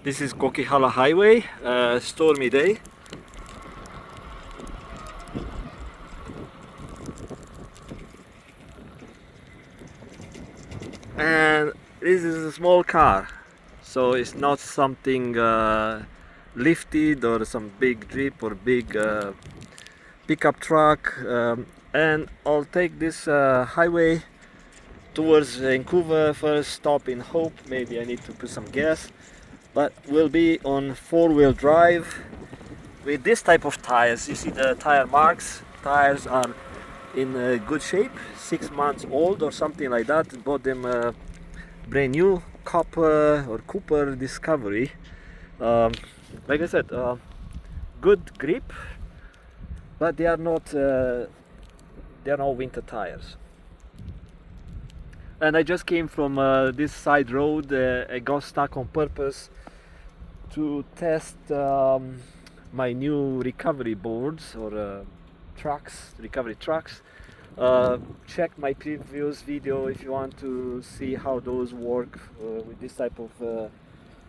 This is Coquihalla Highway, stormy day. And this is a small car, so it's not something lifted or some big jeep or big pickup truck. And I'll take this highway towards Vancouver. First stop in Hope, maybe I need to put some gas, but we'll be on four-wheel drive with this type of tires. You see the tire marks. Tires are in good shape, 6 months old or something like that. Bought them brand new, Cooper Discovery. Like I said, good grip, but they are not winter tires. And I just came from this side road. I got stuck on purpose to test my new recovery boards or recovery trucks. Check my previous video if you want to see how those work with this type of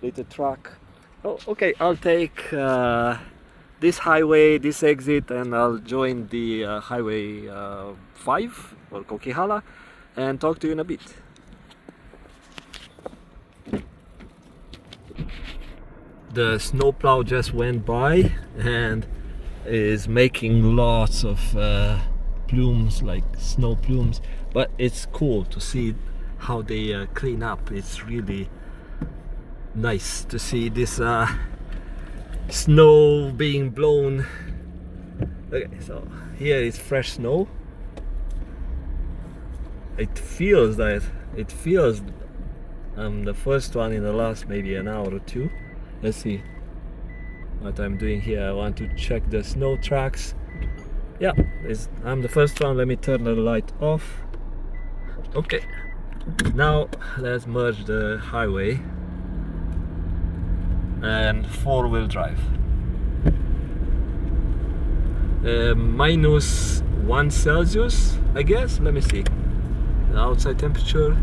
little truck. Oh, okay, I'll take this highway, this exit, and I'll join the highway 5 or Coquihalla and talk to you in a bit. The snowplow just went by and is making lots of plumes, like snow plumes, but it's cool to see how they clean up. It's really nice to see this snow being blown. Okay, so here is fresh snow. It feels I'm the first one in the last maybe an hour or two. Let's see what I'm doing here. I want to check the snow tracks. Yeah, I'm the first one. Let me turn the light off. Okay, now let's merge the highway and four-wheel drive. -1 Celsius, I guess. Let me see the outside temperature.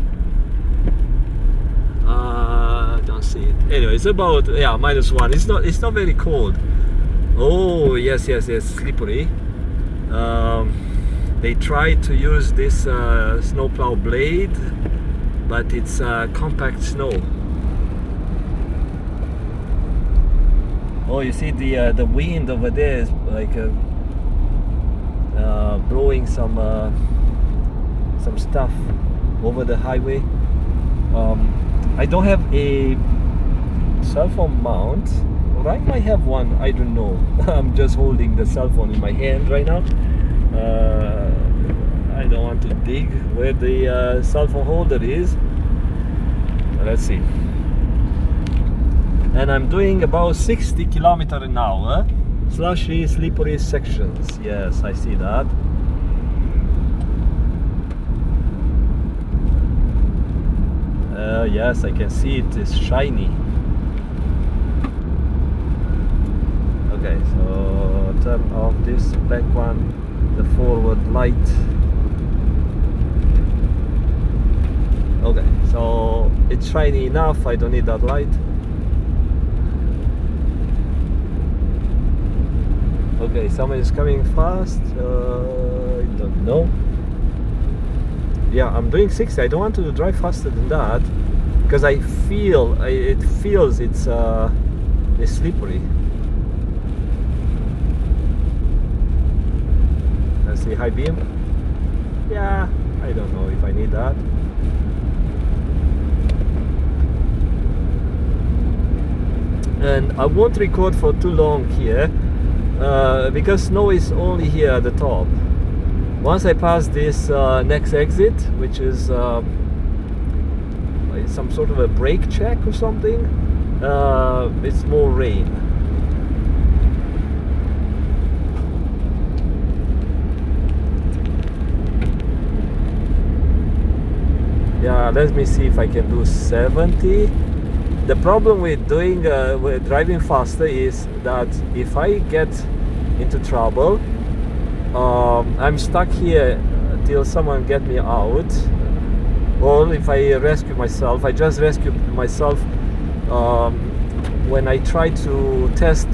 I don't see it. Anyway, it's about -1. It's not very cold. Oh yes, slippery. They tried to use this snowplow blade, but it's compact snow. Oh, you see the wind over there is like blowing some stuff over the highway. I don't have a cell phone mount, or I might have one, I don't know. I'm just holding the cell phone in my hand right now. I don't want to dig where the cell phone holder is. Let's see. And I'm doing about 60 kilometers an hour. Slushy, slippery sections. Yes, I see that. Yes, I can see it is shiny. Okay, so turn off this back one, the forward light. Okay, so it's shiny enough, I don't need that light. Okay, someone is coming fast. I don't know. Yeah, I'm doing 60. I don't want to drive faster than that because it feels it's slippery. Let's see, high beam. Yeah, I don't know if I need that. And I won't record for too long here because snow is only here at the top. Once I pass this next exit, which is some sort of a brake check or something, it's more rain. Yeah, let me see if I can do 70. The problem with with driving faster is that if I get into trouble, I'm stuck here till someone get me out, or if I rescue myself. I just rescued myself when I try to test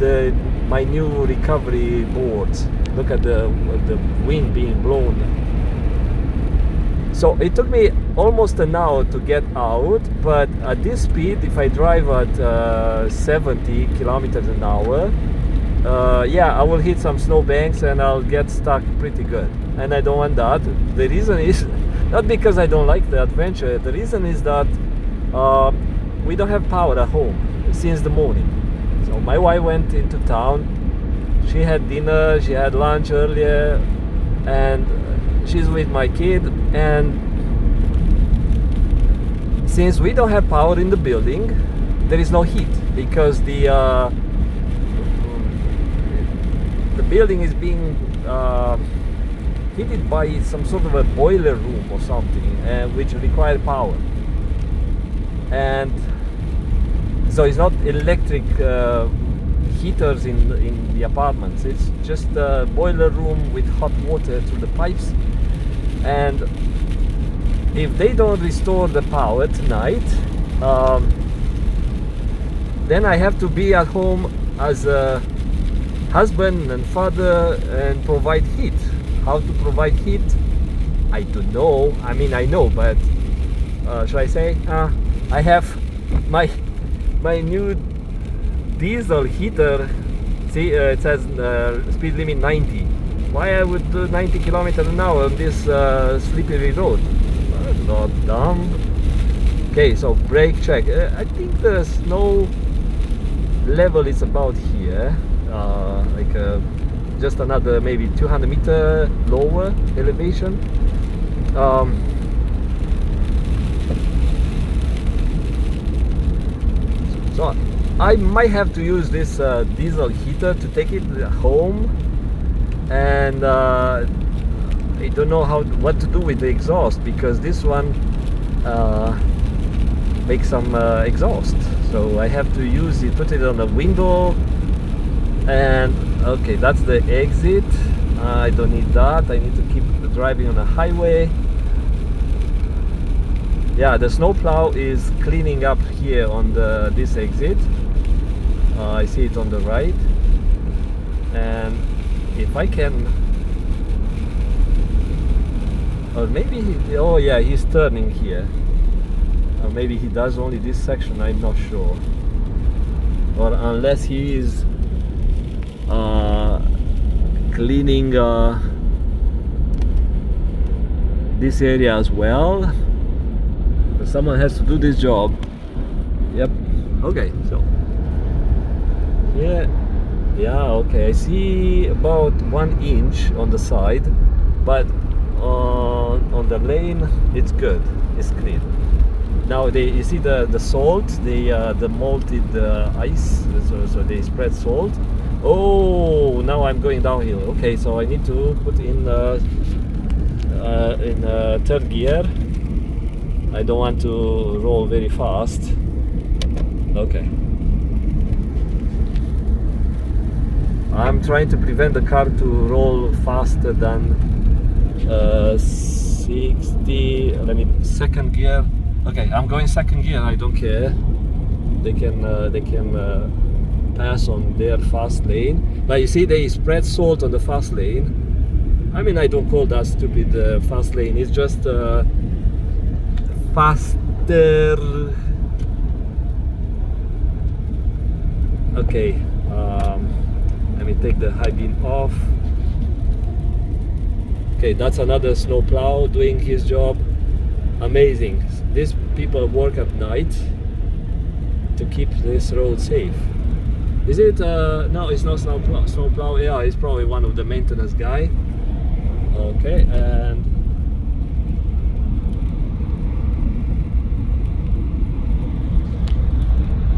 my new recovery boards. Look at the wind being blown. So it took me almost an hour to get out, but at this speed, if I drive at 70 kilometers an hour, yeah, I will hit some snowbanks and I'll get stuck pretty good. And I don't want that. The reason is not because I don't like the adventure. The reason is that we don't have power at home since the morning. So my wife went into town. She had dinner, she had lunch earlier, and she's with my kid. And since we don't have power in the building, there is no heat because the building is being heated by some sort of a boiler room or something, which require power. And so it's not electric heaters in the apartments. It's just a boiler room with hot water through the pipes. And if they don't restore the power tonight, then I have to be at home as a husband and father and provide heat. How to provide heat? I don't know. I mean, I know, but should I say? I have my new diesel heater. See, it says speed limit 90. Why I would do 90 kilometers an hour on this slippery road? Not dumb. Okay, so brake check. I think the snow level is about here, just another maybe 200 meter lower elevation. So I might have to use this diesel heater to take it home, and I don't know what to do with the exhaust, because this one makes some exhaust. So I have to use it, put it on the window, and okay, that's the exit. I don't need that. I need to keep driving on a highway. Yeah, the snowplow is cleaning up here on this exit. I see it on the right, and if I can, or maybe oh yeah, he's turning here, or maybe he does only this section. I'm not sure, or unless he is cleaning this area as well. Someone has to do this job. Yep. Okay, so yeah, okay, I see about 1 inch on the side, but on the lane it's good, it's clean. Now you see the salt, the malted ice, so they spread salt. Oh, now I'm going downhill. Okay, so I need to put in third gear. I don't want to roll very fast. Okay. I'm trying to prevent the car to roll faster than 60. Let me second gear. Okay, I'm going second gear. I don't care. They can pass on their fast lane. But you see, they spread salt on the fast lane. I mean, I don't call that stupid fast lane. It's just faster. Okay, let me take the high beam off. Okay, that's another snowplow doing his job. Amazing. These people work at night to keep this road safe. Is it no, it's not snowplow. Yeah, it's probably one of the maintenance guy. Okay, and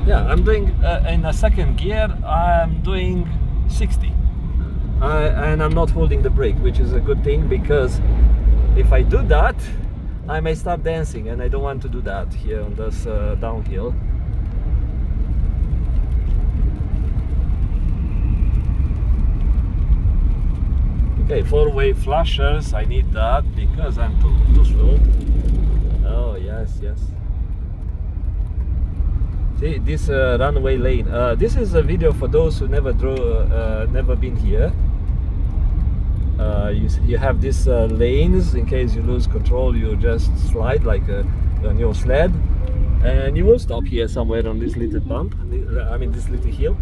yeah, I'm doing in a second gear. I'm doing 60, and I'm not holding the brake, which is a good thing, because if I do that, I may start dancing, and I don't want to do that here on this downhill. Okay, four-way flashers. I need that because I'm too slow. Oh yes, yes. See this runway lane. This is a video for those who never been here. You have these lanes. In case you lose control, you just slide like on your sled, and you will stop here somewhere on this little bump. I mean this little hill.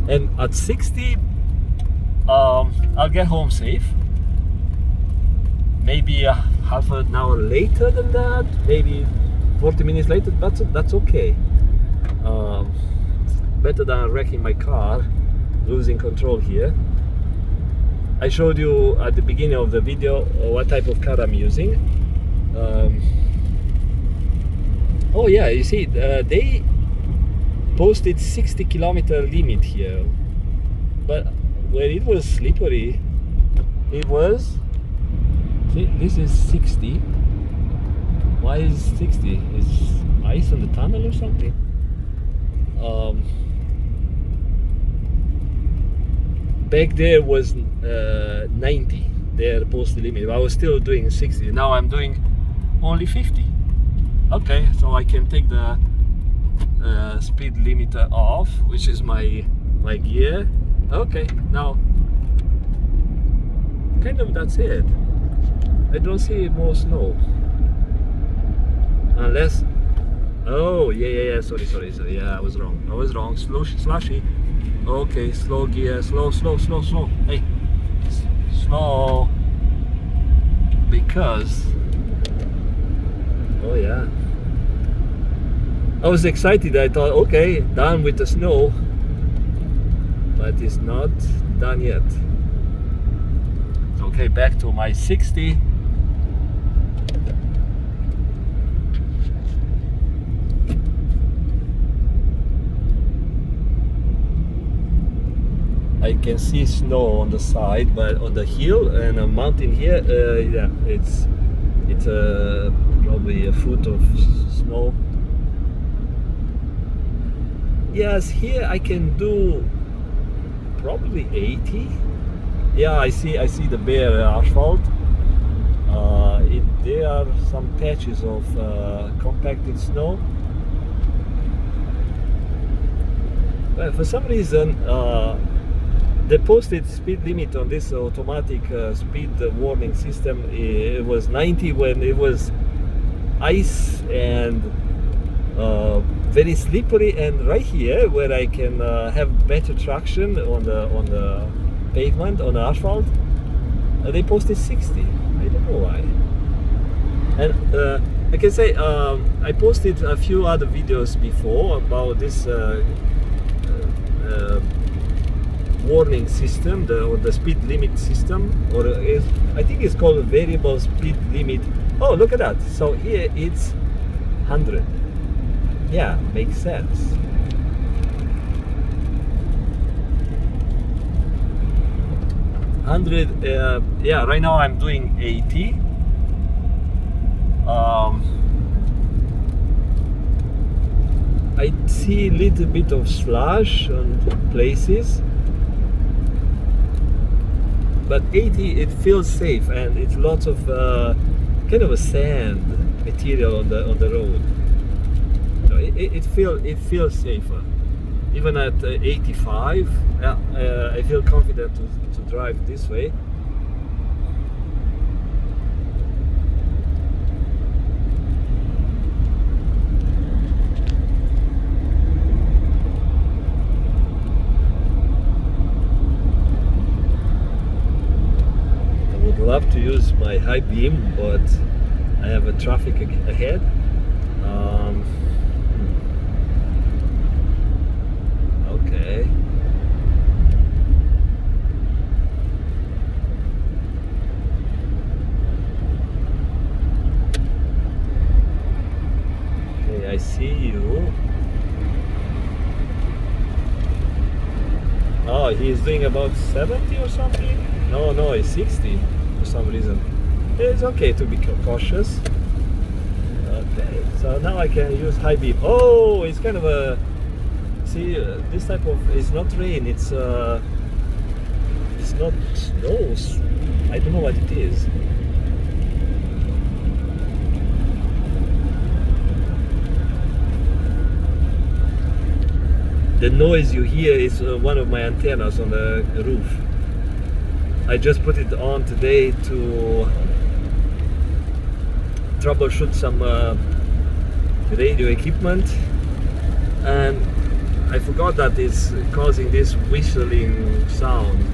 And at 60, I'll get home safe. Maybe half an hour later than that, maybe 40 minutes later, that's okay. Better than wrecking my car, losing control here. I showed you at the beginning of the video what type of car I'm using. Oh yeah, you see, they posted 60 kilometer limit here, but where it was slippery, it was, see, this is 60. Why is 60? Is ice on the tunnel or something? Back there was 90, their posted limit. I was still doing 60. Now I'm doing only 50. Okay, so I can take the speed limiter off, which is my gear. Okay, now kind of that's it. I don't see more snow unless, oh yeah, sorry, yeah, I was wrong, slushy. Okay, slow gear, slow, hey, slow, because, oh yeah, I was excited. I thought, okay, done with the snow, but it's not done yet. Okay, back to my 60. I can see snow on the side, but on the hill and a mountain here, yeah, it's probably a foot of snow. Yes, here I can do probably 80. Yeah, I see the bare asphalt. There are some patches of compacted snow, but for some reason the posted speed limit on this automatic speed warning system, it was 90 when it was ice and very slippery, and right here where I can have better traction on the pavement, on the asphalt, they posted 60. I don't know why. And I can say I posted a few other videos before about this warning system, or the speed limit system, or I think it's called variable speed limit. Oh, look at that. So here it's 100. Yeah, makes sense. Yeah, right now I'm doing 80. I see a little bit of slush on places, but 80, it feels safe, and it's lots of kind of a sand material on the road. So it feels safer. Even at 85, I feel confident to drive this way. I would love to use my high beam, but I have a traffic ahead. Okay. Okay, I see you. Oh, he's doing about 70 or something? No, it's 60 for some reason. It's okay to be cautious. Okay, so now I can use high beam. Oh, it's kind of a, see, this type of, it's not rain, it's not snow. I don't know what it is. the noise you hear is one of my antennas on the roof. I just put it on today to troubleshoot some radio equipment, and I forgot that it's causing this whistling sound.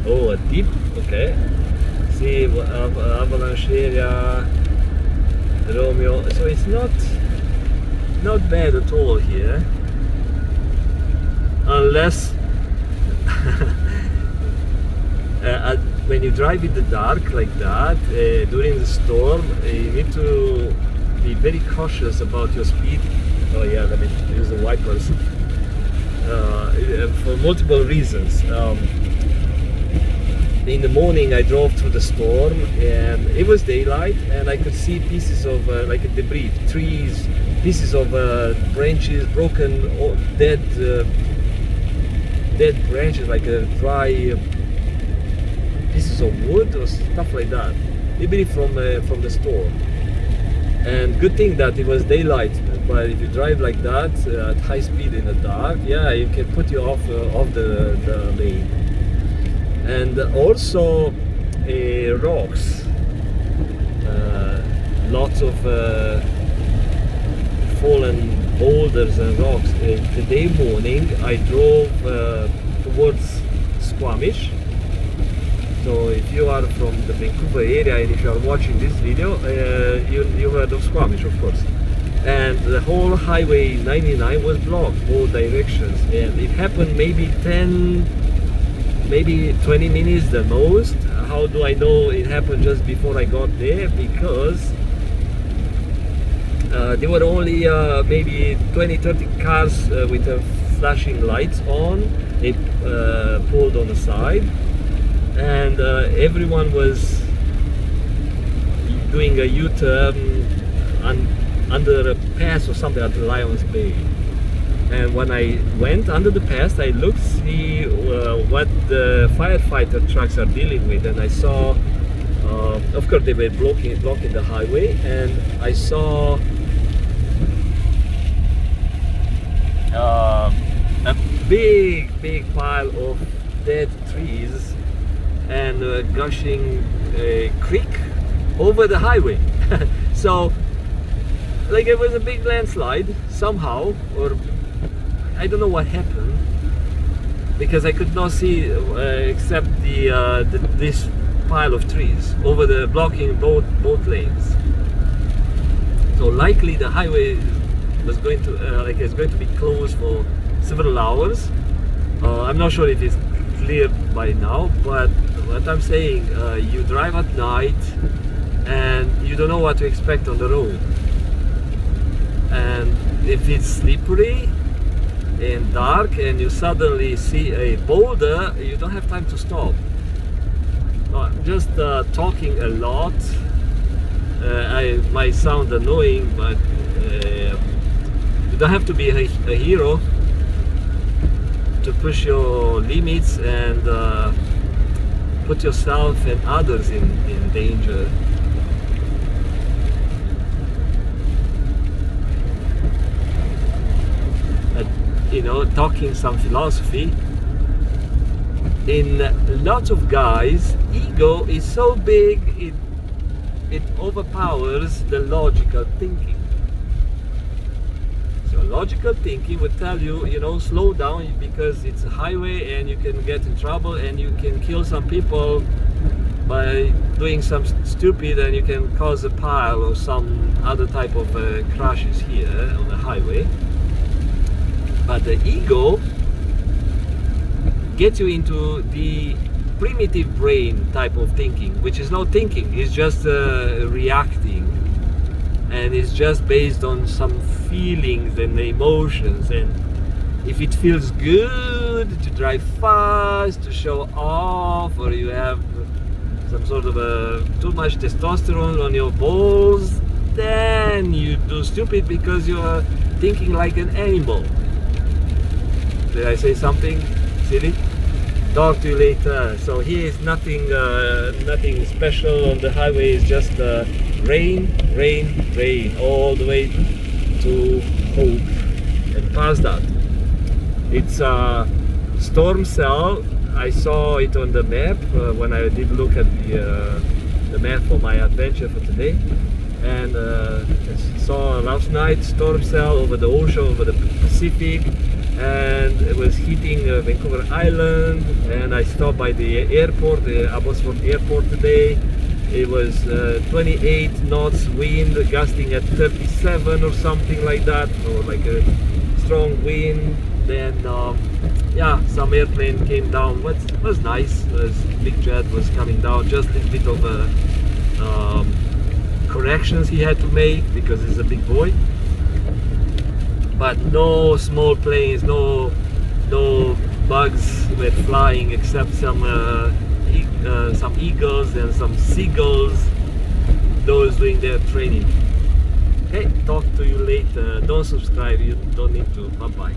Oh, a deep, okay. See, avalanche area, Romeo. So it's not bad at all here, unless when you drive in the dark like that during the storm, you need to be very cautious about your speed. Oh yeah, let me use the wipers for multiple reasons. In the morning I drove through the storm and it was daylight, and I could see pieces of like a debris, trees, pieces of branches, broken, dead branches, like a dry pieces of wood or stuff like that, maybe from the storm. And good thing that it was daylight, but if you drive like that at high speed in the dark, yeah, it can put you off the lane. And also rocks, lots of fallen boulders and rocks. Today morning I drove towards Squamish. So if you are from the Vancouver area and if you are watching this video, you heard of Squamish, of course. And the whole highway 99 was blocked, all directions, and it happened maybe 20 minutes the most. How do I know it happened just before I got there? Because there were only maybe 20-30 cars with flashing lights on. They pulled on the side, and everyone was doing a U-turn under a pass or something at Lions Bay. And when I went under the pass, I looked see what the firefighter trucks are dealing with, and I saw, of course, they were blocking the highway, and I saw a big pile of dead trees and gushing creek over the highway. So, like, it was a big landslide somehow, or I don't know what happened, because I could not see except this pile of trees over the blocking both lanes. So likely the highway was going to is going to be closed for several hours. I'm not sure if it's clear by now, but what I'm saying, you drive at night and you don't know what to expect on the road, and if it's slippery and dark and you suddenly see a boulder, you don't have time to stop. I'm just talking a lot. I might sound annoying, but you don't have to be a hero to push your limits and put yourself and others in danger. You know, talking some philosophy. In lots of guys, ego is so big it overpowers the logical thinking. So logical thinking would tell you, you know, slow down because it's a highway and you can get in trouble and you can kill some people by doing some stupid, and you can cause a pile or some other type of crashes here on the highway. But the ego gets you into the primitive brain type of thinking, which is not thinking, it's just reacting, and it's just based on some feelings and emotions. And if it feels good to drive fast, to show off, or you have some sort of too much testosterone on your balls, then you do stupid because you are thinking like an animal. Did I say something silly? Talk to you later. So here is nothing special on the highway. It's just rain, rain, rain all the way to Hope and past that. It's a storm cell. I saw it on the map when I did look at the map for my adventure for today, and saw last night storm cell over the ocean, over the Pacific, and it was hitting Vancouver Island. And I stopped by the airport, the Abbotsford airport today. It was 28 knots wind, gusting at 37 or something like that, or like a strong wind. Then yeah, some airplane came down. What was nice was big jet was coming down. Just a little bit of corrections he had to make because he's a big boy. But no small planes, no bugs were flying except some eagles and some seagulls. Those doing their training. Okay, talk to you later. Don't subscribe. You don't need to. Bye bye.